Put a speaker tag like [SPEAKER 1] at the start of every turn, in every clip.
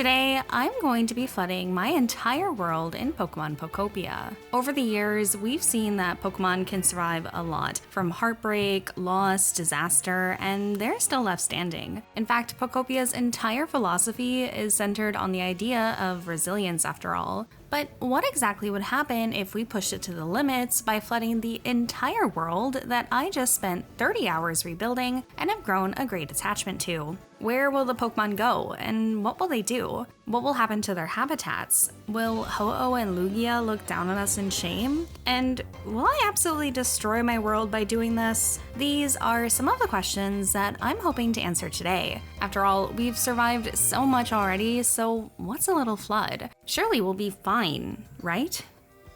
[SPEAKER 1] Today, I'm going to be flooding my entire world in Pokemon Pokopia. Over the years, we've seen that Pokemon can survive a lot, from heartbreak, loss, disaster, and they're still left standing. In fact, Pokopia's entire philosophy is centered on the idea of resilience after all. But what exactly would happen if we pushed it to the limits by flooding the entire world that I just spent 30 hours rebuilding and have grown a great attachment to? Where will the Pokemon go, and what will they do? What will happen to their habitats? Will Ho-Oh and Lugia look down on us in shame? And will I absolutely destroy my world by doing this? These are some of the questions that I'm hoping to answer today. After all, we've survived so much already, so what's a little flood? Surely we'll be fine, right?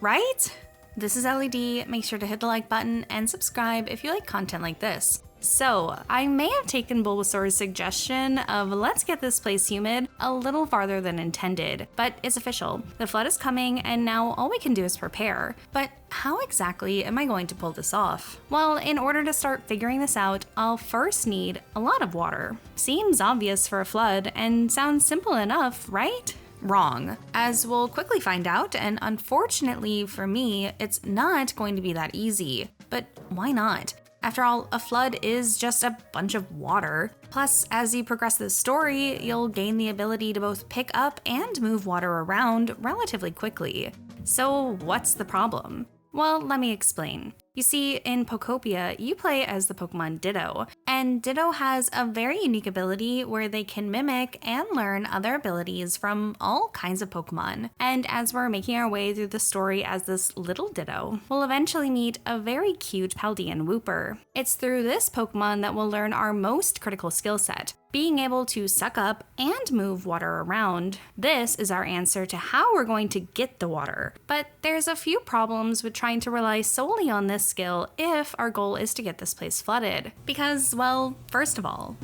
[SPEAKER 1] Right? This is Elie. Make sure to hit the like button and subscribe if you like content like this. So, I may have taken Bulbasaur's suggestion of let's get this place humid a little farther than intended, but it's official. The flood is coming, and now all we can do is prepare. But how exactly am I going to pull this off? Well, in order to start figuring this out, I'll first need a lot of water. Seems obvious for a flood, and sounds simple enough, right? Wrong. As we'll quickly find out, and unfortunately for me, it's not going to be that easy. But why not? After all, a flood is just a bunch of water. Plus, as you progress the story, you'll gain the ability to both pick up and move water around relatively quickly. So what's the problem? Well, let me explain. You see, in Pokopia, you play as the Pokemon Ditto, and Ditto has a very unique ability where they can mimic and learn other abilities from all kinds of Pokemon. And as we're making our way through the story as this little Ditto, we'll eventually meet a very cute Paldean Wooper. It's through this Pokemon that we'll learn our most critical skill set, being able to suck up and move water around. This is our answer to how we're going to get the water. But there's a few problems with trying to rely solely on this skill if our goal is to get this place flooded. Because, well, first of all,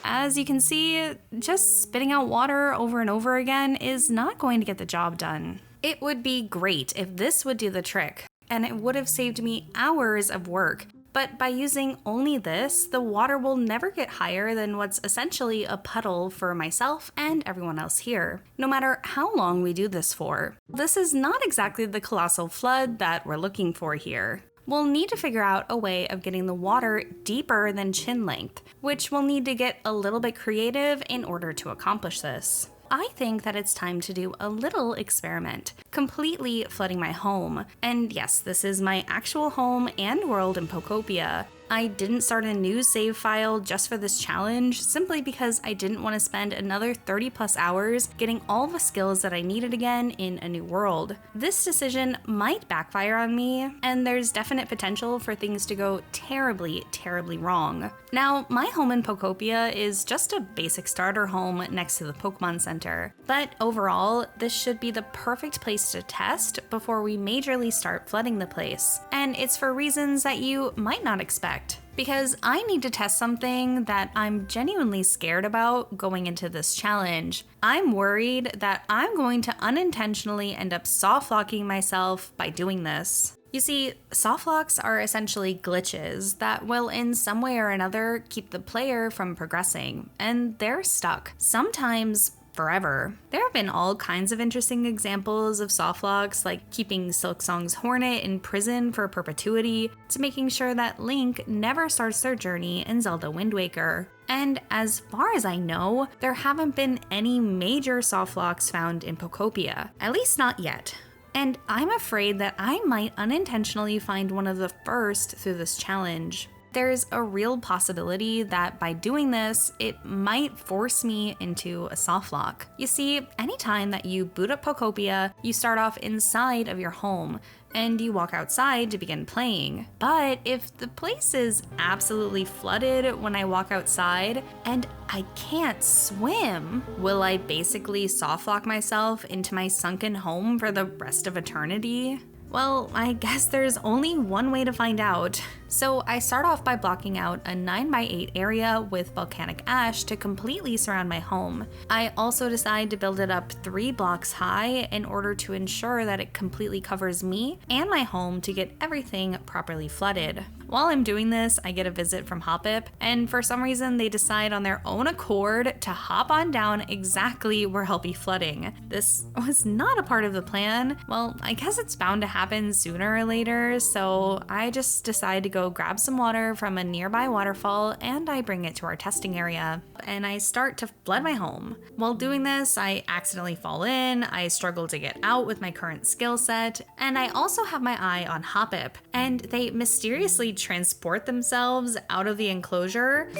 [SPEAKER 1] as you can see, just spitting out water over and over again is not going to get the job done. It would be great if this would do the trick, and it would have saved me hours of work. But by using only this, the water will never get higher than what's essentially a puddle for myself and everyone else here, no matter how long we do this for. This is not exactly the colossal flood that we're looking for here. We'll need to figure out a way of getting the water deeper than chin length, which we'll need to get a little bit creative in order to accomplish this. I think that it's time to do a little experiment, completely flooding my home. And yes, this is my actual home and world in Pokopia. I didn't start a new save file just for this challenge, simply because I didn't want to spend another 30 plus hours getting all the skills that I needed again in a new world. This decision might backfire on me, and there's definite potential for things to go terribly, terribly wrong. Now, my home in Pokopia is just a basic starter home next to the Pokemon Center, but overall, this should be the perfect place to test before we majorly start flooding the place. And it's for reasons that you might not expect. Because I need to test something that I'm genuinely scared about going into this challenge. I'm worried that I'm going to unintentionally end up softlocking myself by doing this. You see, softlocks are essentially glitches that will in some way or another keep the player from progressing, and they're stuck. Sometimes forever. There have been all kinds of interesting examples of softlocks, like keeping Silksong's Hornet in prison for perpetuity, to making sure that Link never starts their journey in Zelda Wind Waker. And as far as I know, there haven't been any major softlocks found in Pokopia, at least not yet. And I'm afraid that I might unintentionally find one of the first through this challenge. There's a real possibility that by doing this, it might force me into a softlock. You see, anytime that you boot up Pokopia, you start off inside of your home, and you walk outside to begin playing. But if the place is absolutely flooded when I walk outside, and I can't swim, will I basically softlock myself into my sunken home for the rest of eternity? Well, I guess there's only one way to find out. So I start off by blocking out a 9x8 area with volcanic ash to completely surround my home. I also decide to build it up 3 blocks high in order to ensure that it completely covers me and my home to get everything properly flooded. While I'm doing this, I get a visit from Hoppip, and for some reason they decide on their own accord to hop on down exactly where I'll be flooding. This was not a part of the plan. Well, I guess it's bound to happen sooner or later, so I just decide to go grab some water from a nearby waterfall and I bring it to our testing area, and I start to flood my home. While doing this, I accidentally fall in, I struggle to get out with my current skill set, and I also have my eye on Hoppip, and they mysteriously transport themselves out of the enclosure.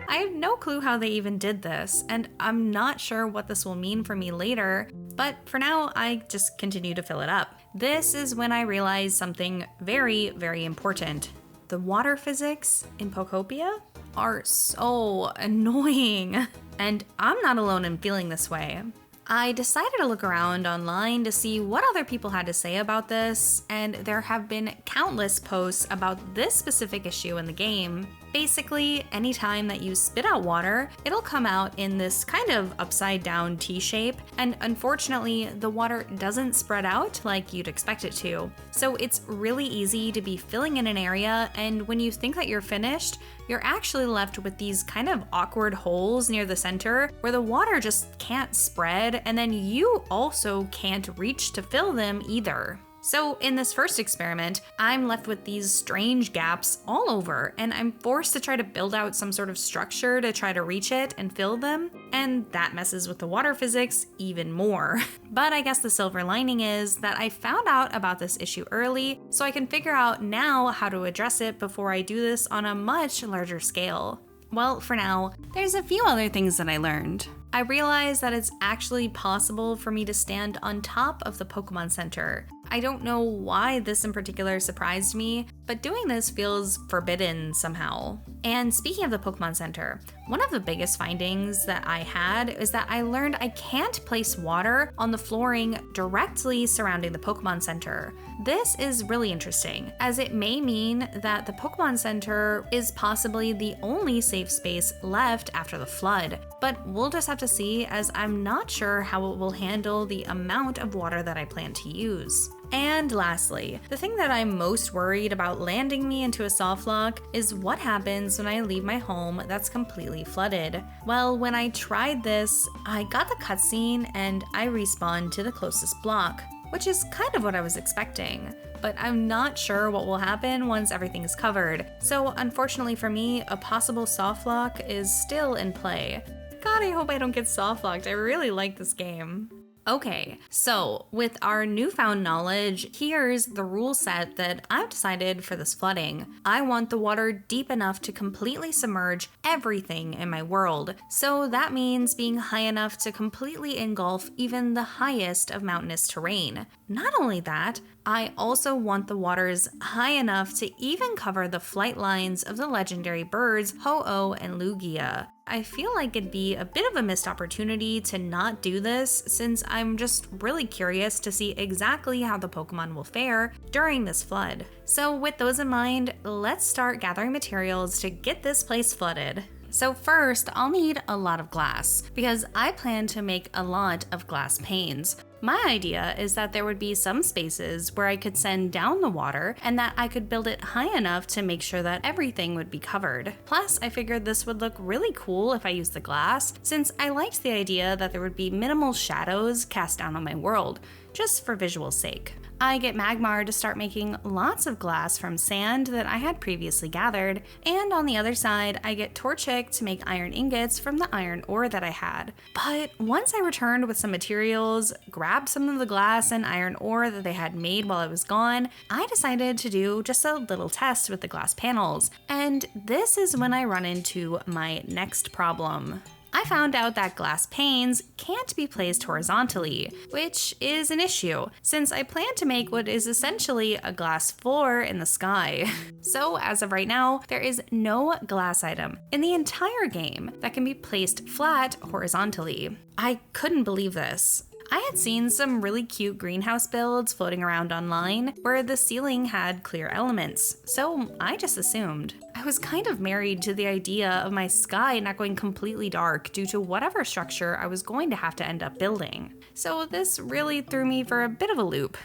[SPEAKER 1] I have no clue how they even did this, and I'm not sure what this will mean for me later, but for now, I just continue to fill it up. This is when I realize something very, very important. The water physics in Pokopia are so annoying, and I'm not alone in feeling this way. I decided to look around online to see what other people had to say about this, and there have been countless posts about this specific issue in the game. Basically, anytime that you spit out water, it'll come out in this kind of upside down T shape, and unfortunately, the water doesn't spread out like you'd expect it to. So it's really easy to be filling in an area, and when you think that you're finished, you're actually left with these kind of awkward holes near the center where the water just can't spread, and then you also can't reach to fill them either. So in this first experiment, I'm left with these strange gaps all over, and I'm forced to try to build out some sort of structure to try to reach it and fill them, and that messes with the water physics even more. But I guess the silver lining is that I found out about this issue early, so I can figure out now how to address it before I do this on a much larger scale. Well, for now, there's a few other things that I learned. I realized that it's actually possible for me to stand on top of the Pokemon Center. I don't know why this in particular surprised me, but doing this feels forbidden somehow. And speaking of the Pokemon Center, one of the biggest findings that I had is that I learned I can't place water on the flooring directly surrounding the Pokemon Center. This is really interesting, as it may mean that the Pokemon Center is possibly the only safe space left after the flood, but we'll just have to see, as I'm not sure how it will handle the amount of water that I plan to use. And lastly, the thing that I'm most worried about landing me into a softlock is what happens when I leave my home that's completely flooded. Well, when I tried this, I got the cutscene and I respawned to the closest block, which is kind of what I was expecting. But I'm not sure what will happen once everything is covered. So unfortunately for me, a possible softlock is still in play. God, I hope I don't get softlocked. I really like this game. Okay, so with our newfound knowledge, here's the rule set that I've decided for this flooding. I want the water deep enough to completely submerge everything in my world. So that means being high enough to completely engulf even the highest of mountainous terrain. Not only that, I also want the waters high enough to even cover the flight lines of the legendary birds Ho-Oh and Lugia. I feel like it'd be a bit of a missed opportunity to not do this, since I'm just really curious to see exactly how the Pokemon will fare during this flood. So with those in mind, let's start gathering materials to get this place flooded. So first, I'll need a lot of glass, because I plan to make a lot of glass panes. My idea is that there would be some spaces where I could send down the water and that I could build it high enough to make sure that everything would be covered. Plus, I figured this would look really cool if I used the glass, since I liked the idea that there would be minimal shadows cast down on my world, just for visual sake. I get Magmar to start making lots of glass from sand that I had previously gathered, and on the other side, I get Torchic to make iron ingots from the iron ore that I had. But once I returned with some materials, grabbed some of the glass and iron ore that they had made while I was gone, I decided to do just a little test with the glass panels, and this is when I run into my next problem. I found out that glass panes can't be placed horizontally, which is an issue, since I plan to make what is essentially a glass floor in the sky. So as of right now, there is no glass item in the entire game that can be placed flat horizontally. I couldn't believe this. I had seen some really cute greenhouse builds floating around online where the ceiling had clear elements, so I just assumed. I was kind of married to the idea of my sky not going completely dark due to whatever structure I was going to have to end up building. So this really threw me for a bit of a loop.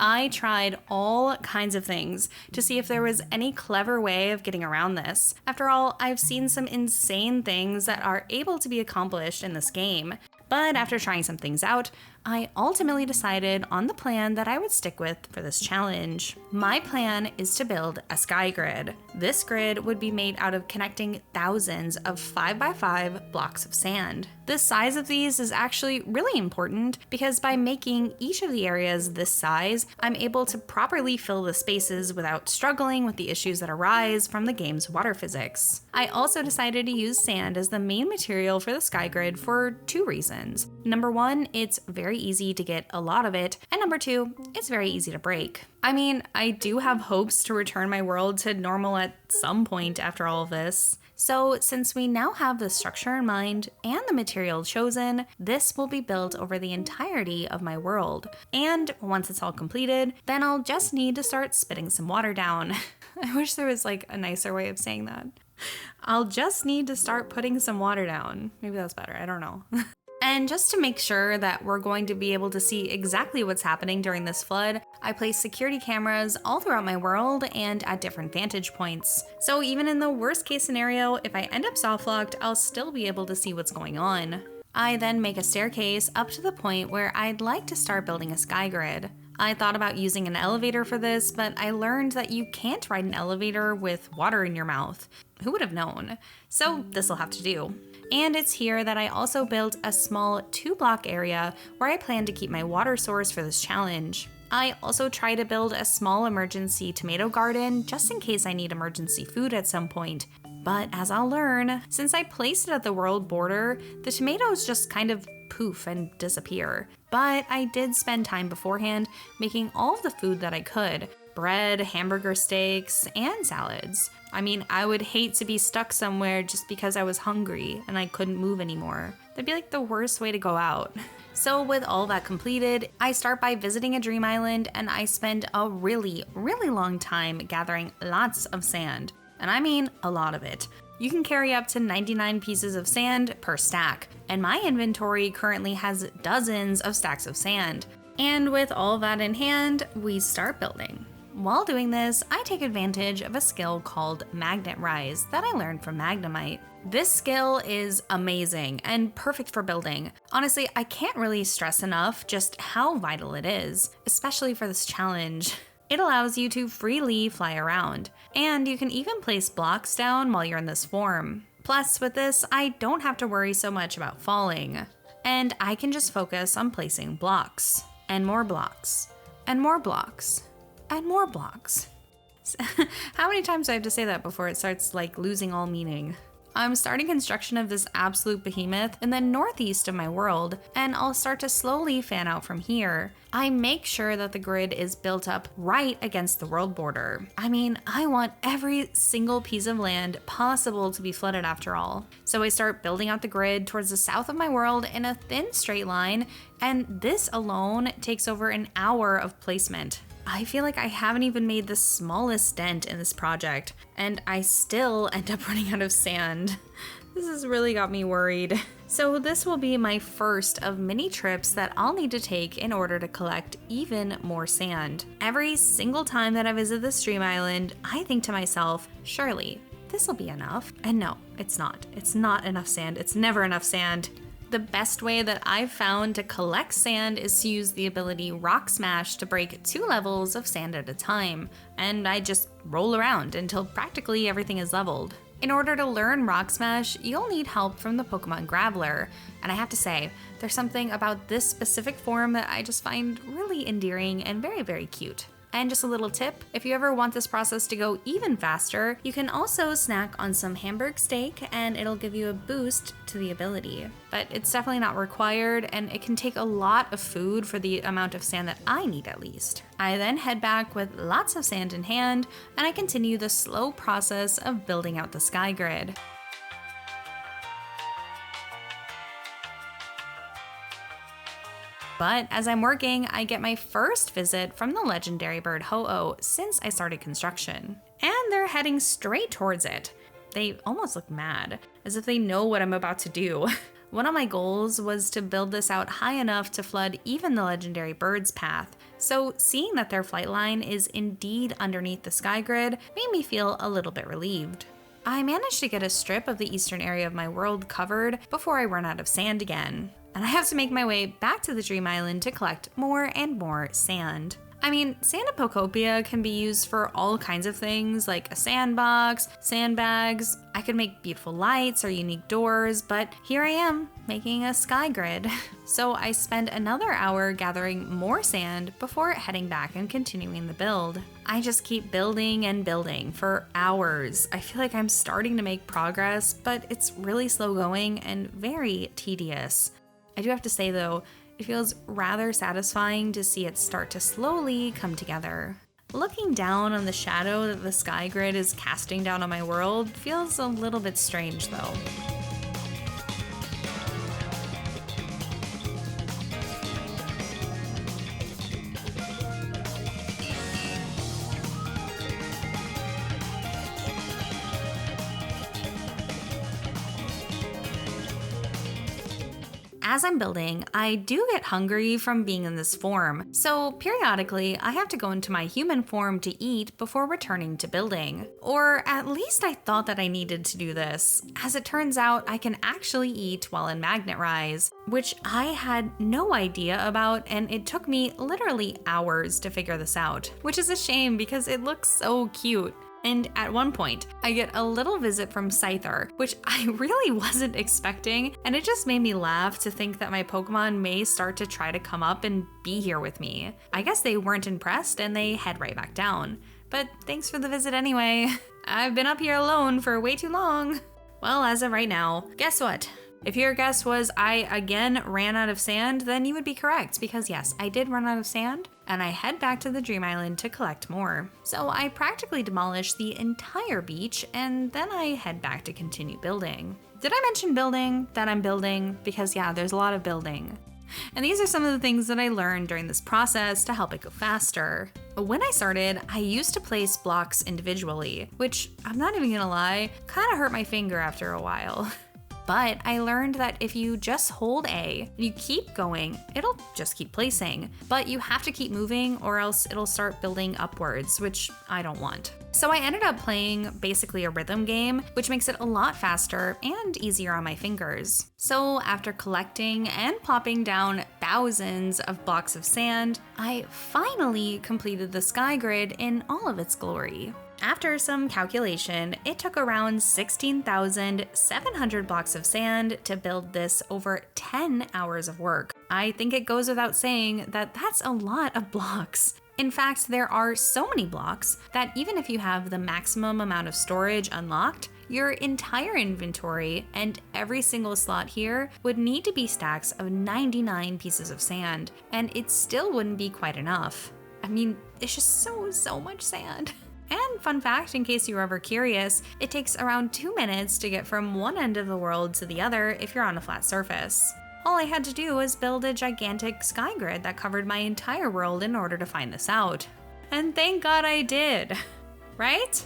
[SPEAKER 1] I tried all kinds of things to see if there was any clever way of getting around this. After all, I've seen some insane things that are able to be accomplished in this game. But after trying some things out, I ultimately decided on the plan that I would stick with for this challenge. My plan is to build a sky grid. This grid would be made out of connecting thousands of 5x5 blocks of sand. The size of these is actually really important because by making each of the areas this size, I'm able to properly fill the spaces without struggling with the issues that arise from the game's water physics. I also decided to use sand as the main material for the sky grid for two reasons. Number one, it's very easy to get a lot of it, and number two, it's very easy to break. I mean, I do have hopes to return my world to normal at some point after all of this. So since we now have the structure in mind and the material chosen, this will be built over the entirety of my world. And once it's all completed, then I'll just need to start spitting some water down. I wish there was like a nicer way of saying that. I'll just need to start putting some water down. Maybe that's better, I don't know. And just to make sure that we're going to be able to see exactly what's happening during this flood, I placed security cameras all throughout my world and at different vantage points. So even in the worst case scenario, if I end up soft-locked, I'll still be able to see what's going on. I then make a staircase up to the point where I'd like to start building a sky grid. I thought about using an elevator for this, but I learned that you can't ride an elevator with water in your mouth. Who would have known? So this'll have to do. And it's here that I also built a small 2-block area where I plan to keep my water source for this challenge. I also try to build a small emergency tomato garden just in case I need emergency food at some point. But as I'll learn, since I placed it at the world border, the tomatoes just kind of poof and disappear. But I did spend time beforehand making all of the food that I could. Bread, hamburger steaks, and salads. I mean, I would hate to be stuck somewhere just because I was hungry and I couldn't move anymore. That'd be like the worst way to go out. So with all that completed, I start by visiting a dream island and I spend a really long time gathering lots of sand. And I mean a lot of it. You can carry up to 99 pieces of sand per stack, and my inventory currently has dozens of stacks of sand. And with all that in hand, we start building. While doing this, I take advantage of a skill called Magnet Rise that I learned from Magnemite. This skill is amazing and perfect for building. Honestly, I can't really stress enough just how vital it is, especially for this challenge. It allows you to freely fly around, and you can even place blocks down while you're in this form. Plus, with this, I don't have to worry so much about falling, and I can just focus on placing blocks, and more blocks, and more blocks. And more blocks. How many times do I have to say that before it starts like losing all meaning? I'm starting construction of this absolute behemoth in the northeast of my world, and I'll start to slowly fan out from here. I make sure that the grid is built up right against the world border. I mean, I want every single piece of land possible to be flooded after all. So I start building out the grid towards the south of my world in a thin straight line, and this alone takes over an hour of placement. I feel like I haven't even made the smallest dent in this project, and I still end up running out of sand. This has really got me worried. So this will be my first of many trips that I'll need to take in order to collect even more sand. Every single time that I visit this dream island, I think to myself, surely this will be enough. And no, it's not. It's not enough sand. It's never enough sand. The best way that I've found to collect sand is to use the ability Rock Smash to break 2 levels of sand at a time, and I just roll around until practically everything is leveled. In order to learn Rock Smash, you'll need help from the Pokemon Graveler, and I have to say, there's something about this specific form that I just find really endearing and very cute. And just a little tip, if you ever want this process to go even faster, you can also snack on some Hamburg steak and it'll give you a boost to the ability. But it's definitely not required, and it can take a lot of food for the amount of sand that I need at least. I then head back with lots of sand in hand, and I continue the slow process of building out the sky grid. But as I'm working, I get my first visit from the legendary bird Ho-Oh since I started construction. And they're heading straight towards it. They almost look mad, as if they know what I'm about to do. One of my goals was to build this out high enough to flood even the legendary bird's path, so seeing that their flight line is indeed underneath the Skygrid made me feel a little bit relieved. I managed to get a strip of the eastern area of my world covered before I run out of sand again, and I have to make my way back to the Dream Island to collect more and more sand. I mean, sand in Pokopia can be used for all kinds of things, like a sandbox, sandbags. I could make beautiful lights or unique doors, but here I am, making a Skygrid. So I spend another hour gathering more sand before heading back and continuing the build. I just keep building and building for hours. I feel like I'm starting to make progress, but it's really slow going and very tedious. I do have to say though, it feels rather satisfying to see it start to slowly come together. Looking down on the shadow that the Skygrid is casting down on my world feels a little bit strange though. As I'm building, I do get hungry from being in this form, so periodically I have to go into my human form to eat before returning to building. Or at least I thought that I needed to do this. As it turns out, I can actually eat while in Magnet Rise, which I had no idea about, and it took me literally hours to figure this out, which is a shame because it looks so cute. And at one point, I get a little visit from Scyther, which I really wasn't expecting, and it just made me laugh to think that my Pokemon may start to try to come up and be here with me. I guess they weren't impressed and they head right back down. But thanks for the visit anyway. I've been up here alone for way too long. Well, as of right now, guess what? If your guess was I again ran out of sand, then you would be correct, because yes, I did run out of sand, and I head back to the Dream Island to collect more. So I practically demolish the entire beach, and then I head back to continue building. Did I mention building? That I'm building? Because yeah, there's a lot of building. And these are some of the things that I learned during this process to help it go faster. When I started, I used to place blocks individually, which, I'm not even gonna lie, kinda hurt my finger after a while. But I learned that if you just hold A and you keep going, it'll just keep placing. But you have to keep moving or else it'll start building upwards, which I don't want. So I ended up playing basically a rhythm game, which makes it a lot faster and easier on my fingers. So after collecting and plopping down thousands of blocks of sand, I finally completed the Skygrid in all of its glory. After some calculation, it took around 16,700 blocks of sand to build this over 10 hours of work. I think it goes without saying that that's a lot of blocks. In fact, there are so many blocks that even if you have the maximum amount of storage unlocked, your entire inventory and every single slot here would need to be stacks of 99 pieces of sand, and it still wouldn't be quite enough. I mean, it's just so much sand. And fun fact, in case you were ever curious, it takes around 2 minutes to get from one end of the world to the other if you're on a flat surface. All I had to do was build a gigantic Skygrid that covered my entire world in order to find this out. And thank God I did, right?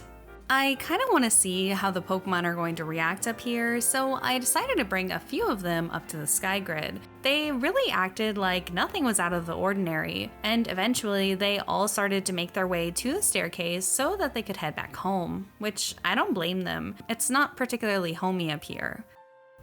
[SPEAKER 1] I kind of want to see how the Pokemon are going to react up here, so I decided to bring a few of them up to the Skygrid. They really acted like nothing was out of the ordinary, and eventually they all started to make their way to the staircase so that they could head back home, which I don't blame them. It's not particularly homey up here.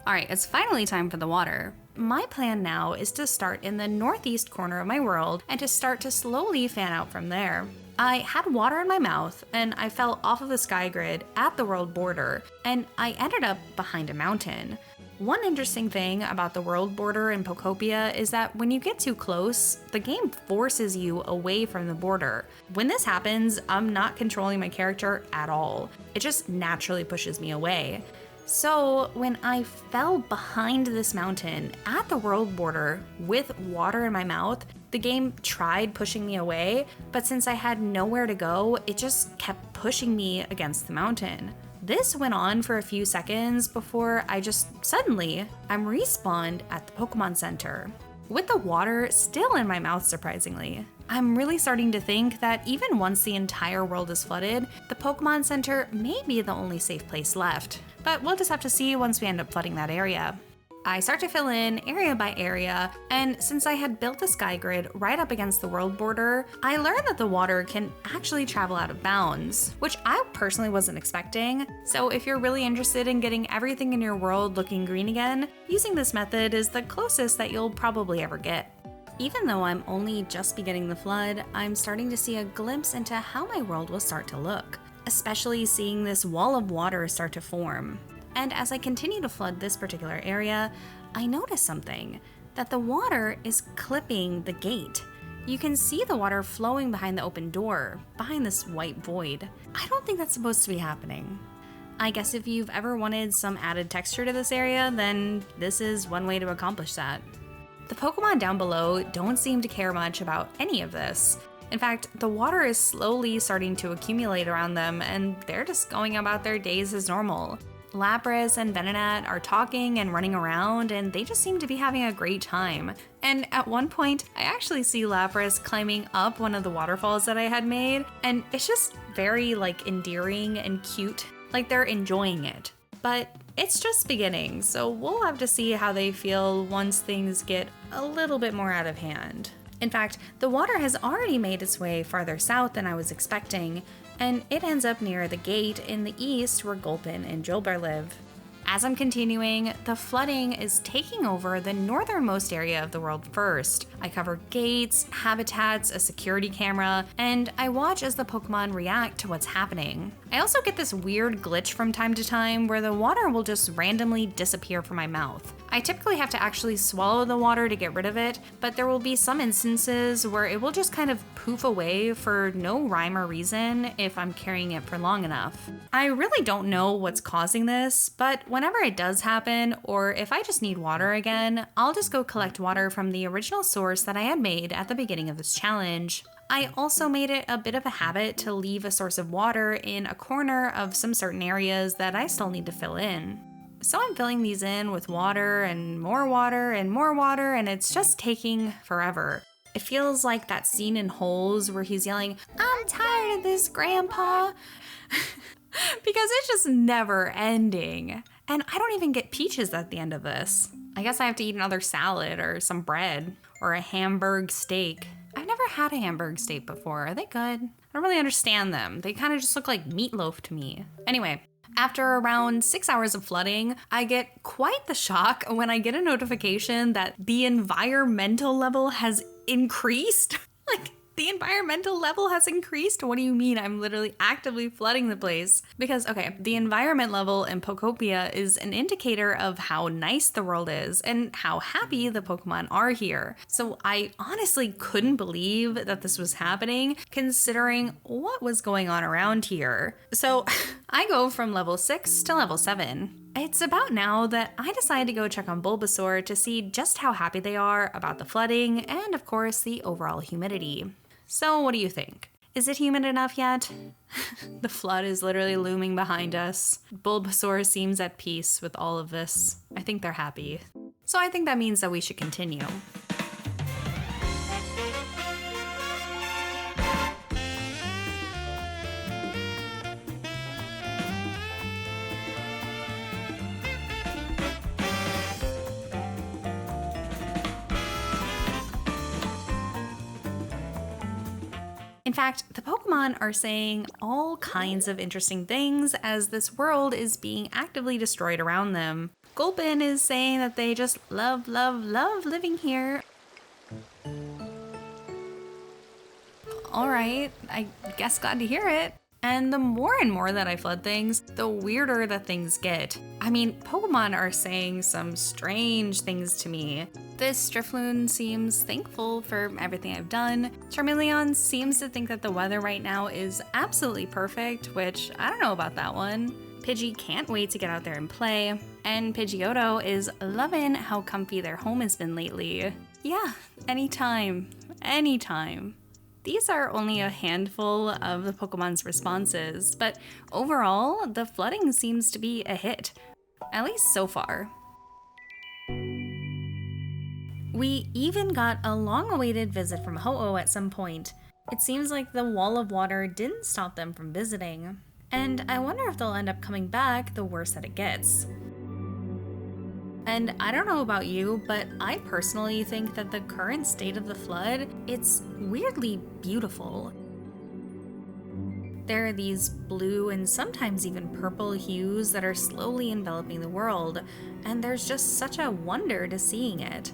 [SPEAKER 1] Alright, it's finally time for the water. My plan now is to start in the northeast corner of my world and to start to slowly fan out from there. I had water in my mouth and I fell off of the Skygrid at the world border, and I ended up behind a mountain. One interesting thing about the world border in Pokopia is that when you get too close, the game forces you away from the border. When this happens, I'm not controlling my character at all. It just naturally pushes me away. So when I fell behind this mountain at the world border with water in my mouth, the game tried pushing me away, but since I had nowhere to go, it just kept pushing me against the mountain. This went on for a few seconds before I'm respawned at the Pokemon Center. with the water still in my mouth surprisingly. I'm really starting to think that even once the entire world is flooded, the Pokemon Center may be the only safe place left. But we'll just have to see once we end up flooding that area. I start to fill in area by area, and since I had built the sky grid right up against the world border, I learned that the water can actually travel out of bounds, which I personally wasn't expecting. So if you're really interested in getting everything in your world looking green again, using this method is the closest that you'll probably ever get. Even though I'm only just beginning the flood, I'm starting to see a glimpse into how my world will start to look, especially seeing this wall of water start to form. And as I continue to flood this particular area, I notice something, that the water is clipping the gate. You can see the water flowing behind the open door, behind this white void. I don't think that's supposed to be happening. I guess if you've ever wanted some added texture to this area, then this is one way to accomplish that. The Pokemon down below don't seem to care much about any of this. In fact, the water is slowly starting to accumulate around them, and they're just going about their days as normal. Lapras and Venonat are talking and running around, and they just seem to be having a great time. And at one point, I actually see Lapras climbing up one of the waterfalls that I had made, and it's just very endearing and cute, like they're enjoying it. But it's just beginning, so we'll have to see how they feel once things get a little bit more out of hand. In fact, the water has already made its way farther south than I was expecting, and it ends up near the gate in the east where Gulpin and Jolbar live. As I'm continuing, the flooding is taking over the northernmost area of the world first. I cover gates, habitats, a security camera, and I watch as the Pokemon react to what's happening. I also get this weird glitch from time to time where the water will just randomly disappear from my mouth. I typically have to actually swallow the water to get rid of it, but there will be some instances where it will just kind of poof away for no rhyme or reason if I'm carrying it for long enough. I really don't know what's causing this, but whenever it does happen, or if I just need water again, I'll just go collect water from the original source that I had made at the beginning of this challenge. I also made it a bit of a habit to leave a source of water in a corner of some certain areas that I still need to fill in. So I'm filling these in with water and more water and more water, and it's just taking forever. It feels like that scene in Holes where he's yelling, "I'm tired of this, Grandpa," because it's just never ending. And I don't even get peaches at the end of this. I guess I have to eat another salad or some bread or a Hamburg steak. I've never had a Hamburg steak before. Are they good? I don't really understand them. They kind of just look like meatloaf to me. Anyway, after around 6 hours of flooding, I get quite the shock when I get a notification that the environmental level has increased. The environmental level has increased? What do you mean? I'm literally actively flooding the place. Because, okay, the environment level in Pokopia is an indicator of how nice the world is and how happy the Pokemon are here. So I honestly couldn't believe that this was happening, considering what was going on around here. So I go from level 6 to level 7. It's about now that I decide to go check on Bulbasaur to see just how happy they are about the flooding and, of course, the overall humidity. So what do you think? Is it humid enough yet? The flood is literally looming behind us. Bulbasaur seems at peace with all of this. I think they're happy. So I think that means that we should continue. In fact, the Pokemon are saying all kinds of interesting things as this world is being actively destroyed around them. Gulpin is saying that they just love living here. Alright, I guess glad to hear it. And the more and more that I flood things, the weirder that things get. I mean, Pokemon are saying some strange things to me. This Drifloon seems thankful for everything I've done. Charmeleon seems to think that the weather right now is absolutely perfect, which I don't know about that one. Pidgey can't wait to get out there and play. And Pidgeotto is loving how comfy their home has been lately. Yeah, anytime. These are only a handful of the Pokemon's responses, but overall, the flooding seems to be a hit, at least so far. We even got a long-awaited visit from Ho-Oh at some point. It seems like the wall of water didn't stop them from visiting. And I wonder if they'll end up coming back the worse that it gets. And I don't know about you, but I personally think that the current state of the flood, it's weirdly beautiful. There are these blue and sometimes even purple hues that are slowly enveloping the world, and there's just such a wonder to seeing it.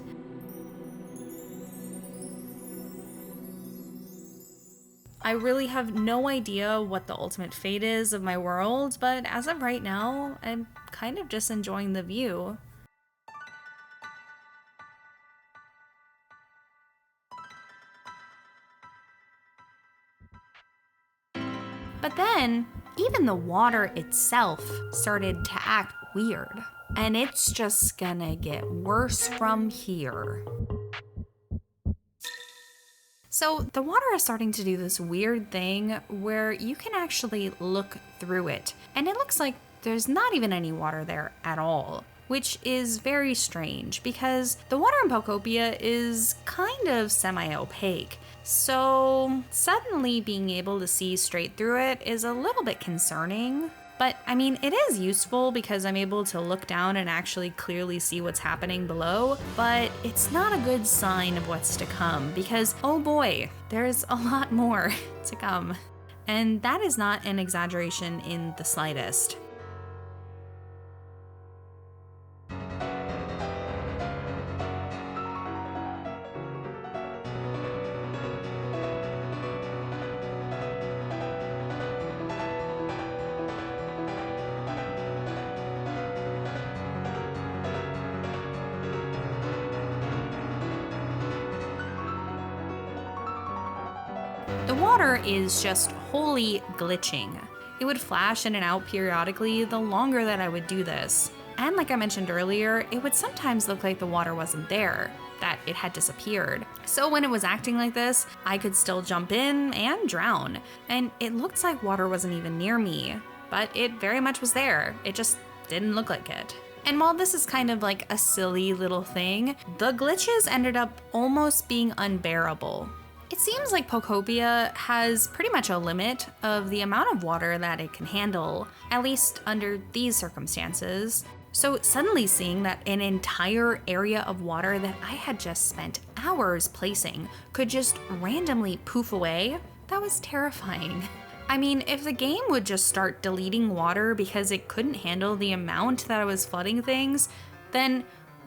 [SPEAKER 1] I really have no idea what the ultimate fate is of my world, but as of right now, I'm kind of just enjoying the view. But then, even the water itself started to act weird. And it's just gonna get worse from here. So the water is starting to do this weird thing where you can actually look through it. And it looks like there's not even any water there at all, which is very strange because the water in Pokopia is kind of semi-opaque. So suddenly being able to see straight through it is a little bit concerning. But I mean, it is useful because I'm able to look down and actually clearly see what's happening below, but it's not a good sign of what's to come because, oh boy, there's a lot more to come. And that is not an exaggeration in the slightest. The water is just wholly glitching. It would flash in and out periodically the longer that I would do this. And like I mentioned earlier, it would sometimes look like the water wasn't there, that it had disappeared. So when it was acting like this, I could still jump in and drown. And it looked like water wasn't even near me, but it very much was there. It just didn't look like it. And while this is kind of like a silly little thing, the glitches ended up almost being unbearable. It seems like Pokopia has pretty much a limit of the amount of water that it can handle, at least under these circumstances. So suddenly seeing that an entire area of water that I had just spent hours placing could just randomly poof away, that was terrifying. I mean, if the game would just start deleting water because it couldn't handle the amount that I was flooding things, then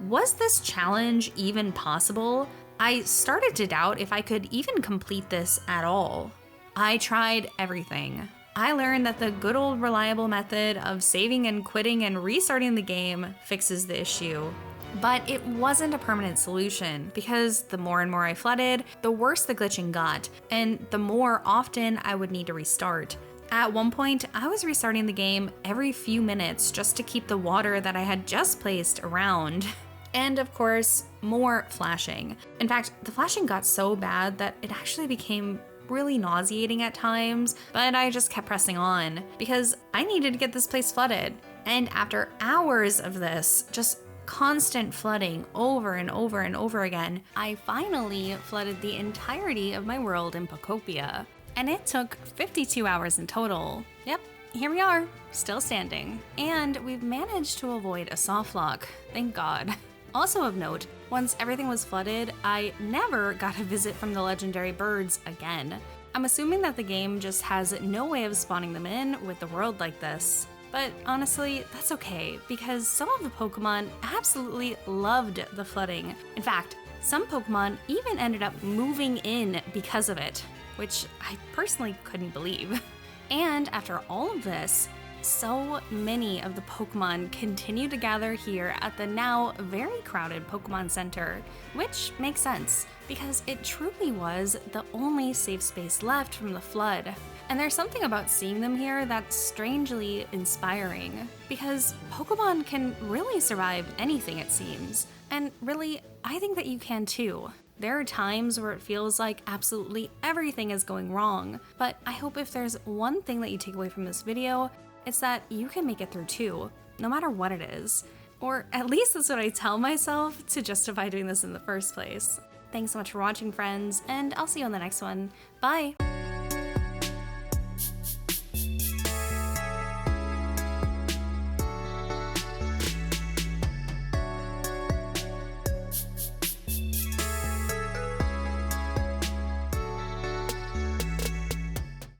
[SPEAKER 1] was this challenge even possible? I started to doubt if I could even complete this at all. I tried everything. I learned that the good old reliable method of saving and quitting and restarting the game fixes the issue. But it wasn't a permanent solution because the more and more I flooded, the worse the glitching got, and the more often I would need to restart. At one point, I was restarting the game every few minutes just to keep the water that I had just placed around. And of course, more flashing. In fact, the flashing got so bad that it actually became really nauseating at times, but I just kept pressing on because I needed to get this place flooded. And after hours of this, just constant flooding over and over and over again, I finally flooded the entirety of my world in Pokopia. And it took 52 hours in total. Yep, here we are, still standing. And we've managed to avoid a softlock, thank God. Also of note, once everything was flooded, I never got a visit from the legendary birds again. I'm assuming that the game just has no way of spawning them in with the world like this. But honestly, that's okay, because some of the Pokemon absolutely loved the flooding. In fact, some Pokemon even ended up moving in because of it, which I personally couldn't believe. And after all of this, so many of the Pokemon continue to gather here at the now very crowded Pokemon Center, which makes sense because it truly was the only safe space left from the flood. And there's something about seeing them here that's strangely inspiring because Pokemon can really survive anything, it seems. And really, I think that you can too. There are times where it feels like absolutely everything is going wrong, but I hope if there's one thing that you take away from this video, it's that you can make it through too, no matter what it is. Or at least that's what I tell myself to justify doing this in the first place. Thanks so much for watching, friends, and I'll see you on the next one. Bye!